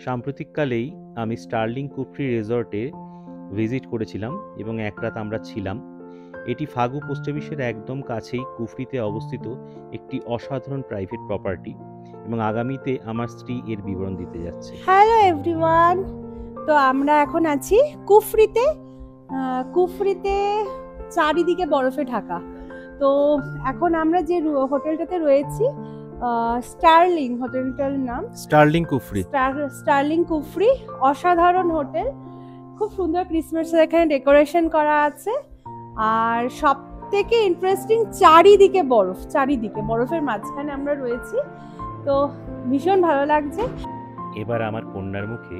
সাম্প্রতিককালেই আমি স্টার্লিং কুফরি রিসর্টে ভিজিট করেছিলাম এবং এক রাত আমরা ছিলাম। এটি ফাগু পোস্ট অফিসের একদম কাছেই কুফরিতে অবস্থিত একটি অসাধারণ প্রাইভেট প্রপার্টি এবং আগামীতে আমার স্ত্রী এর বিবরণ দিতে যাচ্ছে। হ্যালো এভরিওয়ান, তো আমরা এখন আছি কুফরিতে। কুফরিতে চারিদিকে বরফে ঢাকা। তো এখন আমরা যে হোটেলটাতে রয়েছি, স্টার্লিং হোটেলটার নাম স্টার্লিং কুফরি। স্টার্লিং কুফরি অসাধারণ হোটেল, খুব সুন্দর ক্রিসমাসের এখানে ডেকোরেশন করা আছে। আর সব থেকে ইন্টারেস্টিং, চারিদিকে বরফ, চারিদিকে বরফের মাঝখানে আমরা রয়েছি, তো ভীষণ ভালো লাগছে। এবার আমার কন্যার মুখে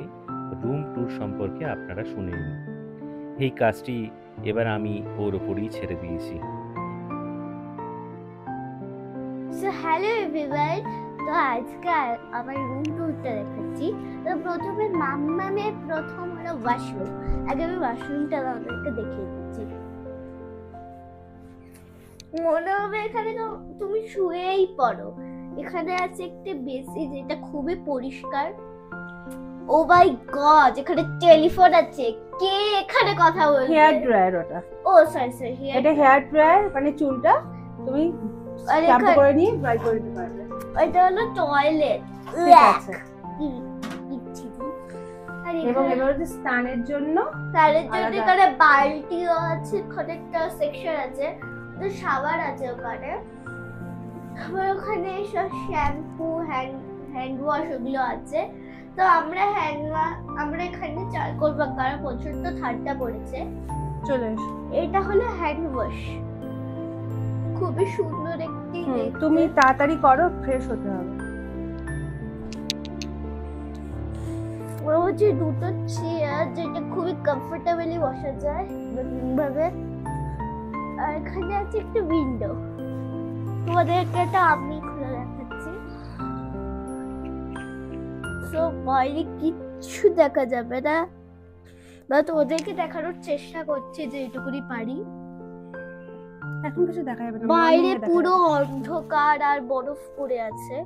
রুম ট্যুর সম্পর্কে আপনারা শুনে নিন। এই কাজটি এবার আমি ওর ওপরই ছেড়ে দিয়েছি। সো হ্যালো এভরিওয়ান, তো আজকে আমার রুম ট্যুরটা দেখাচ্ছি। তো প্রথমে মাম্মামের প্রথম হলো ওয়াশরুম। আগে আমি ওয়াশরুমটা আপনাদেরকে দেখিয়ে দিচ্ছি। মনে হবে এখানে তো তুমি শুয়েই পড়ো। এখানে আছে একটা বেসিন, যেটা খুবই পরিষ্কার। ও মাই গড, এখানে টেলিফোন আছে। কে এখানে কথা বলছে? হেয়ার ড্রায়ার ওটা। ও সরি, এটা হেয়ার ড্রায়ার, মানে চুলটা তুমি শ্যাম্পু করে নিয়ে ড্রাই করে দিতে পারবে। এটা হলো টয়লেট। ঠিক আছে। এবং এবার হচ্ছে স্নানের জন্য এখানে বালতিও আছে, ওখানে একটা সেকশন আছে, তো শাওয়ার আছে ওখানে। আবার ওখানে সব শ্যাম্পু, হ্যান্ড ওয়াশ ওগুলো আছে। তো আমরা এখানে চাল করবো, কারণ প্রচন্ড ঠান্ডা পড়েছে। চলে এসো। এটা হলো হ্যান্ড ওয়াশ, খুবই সুন্দর একটি। তুমি তাড়াতাড়ি করো, ফ্রেশ হতে হবে। হচ্ছে দুটো চেয়ার, যেটা খুবই কমফোর্টেবলি বসা যায় ভাবে। আর এখানে আছে একটা উইন্ডো, তোমাদেরকে এটা আমি খুলে দেখাচ্ছি। তো বাইরে কিচ্ছু দেখা যাবে না, বা তোমাদেরকে দেখানোর চেষ্টা করছি যে এটুকুনি পারি। এখন কিছু দেখা যাবে না, বাইরে পুরো অন্ধকার আর বরফ পড়ে আছে।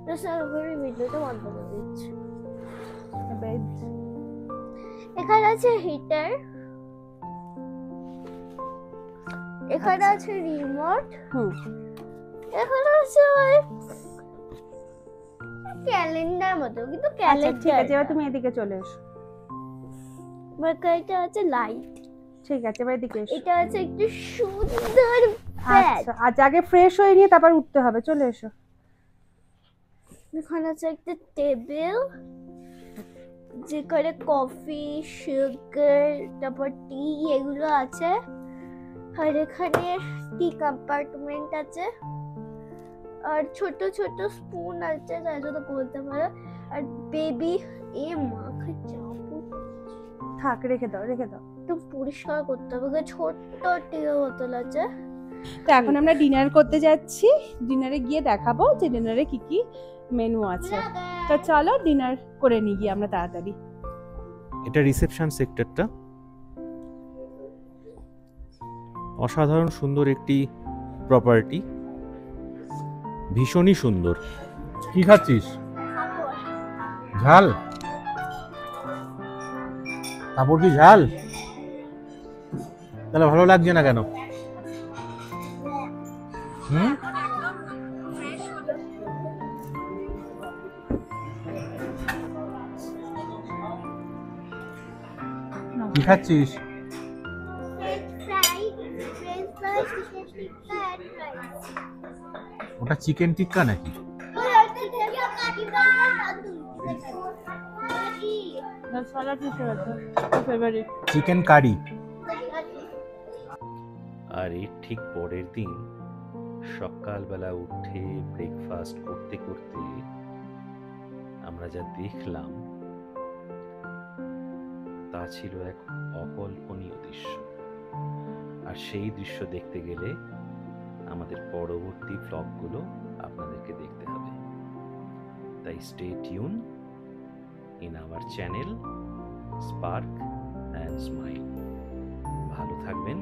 তো স্যার উইন্ডোটা বন্ধ করে দিচ্ছি। এখানে আছে হিটার, এখানে আছে রিমোট, এখানে আছে ক্যালেন্ডার মতো, কিন্তু ক্যালেন্ডার। ঠিক আছে, এবার তুমি এদিকে চলে এসো। এটা আছে লাইট। ঠিক আছে, এবার এদিকে এসো। এটা আছে একটু সুন্দর বেড। আচ্ছা, আগে ফ্রেশ হয়ে নিয়ে তারপর উঠতে হবে। চলে এসো। এখানে আছে একটা টেবিল, যেখানে কফি, সুগার, তারপর টি এগুলো আছে। আর এখানে টি কম্পার্টমেন্ট আছে, আর ছোট ছোট স্পুন আছে, যাই জন্য বলতে পারো। আর বেবি মাখা চাপু থাক, রেখে দাও। একটু পরিষ্কার করতে হবে। ছোট্ট টি বোতল আছে। তো এখন আমরা ডিনার করতে যাচ্ছি। ডিনারে গিয়ে দেখাবো যে ডিনারে কি কি মেনু আছে। তো চলো ডিনার করে নিই গিয়ে আমরা তাড়াতাড়ি। এটা রিসেপশন সেক্টরটা। অসাধারণ সুন্দর একটি প্রপার্টি, ভীষণই সুন্দর। কি খাচ্ছিস? ঝাল? কাপড় কি ঝাল? তাহলে ভালো লাগছে না কেন? কি খাচ্ছিস? ওটা চিকেন টিক্কা নাকি? Chicken curry. আর এর ঠিক পরের দিন সকালবেলা উঠে ব্রেকফাস্ট করতে করতে আমরা যা দেখলাম তা ছিল এক অকল্পনীয় দৃশ্য। আর সেই দৃশ্য দেখতে গেলে আমাদের পরবর্তী ব্লগগুলো আপনাদেরকে দেখতে হবে। তাই stay tune in our channel spark and smile. ভালো থাকবেন।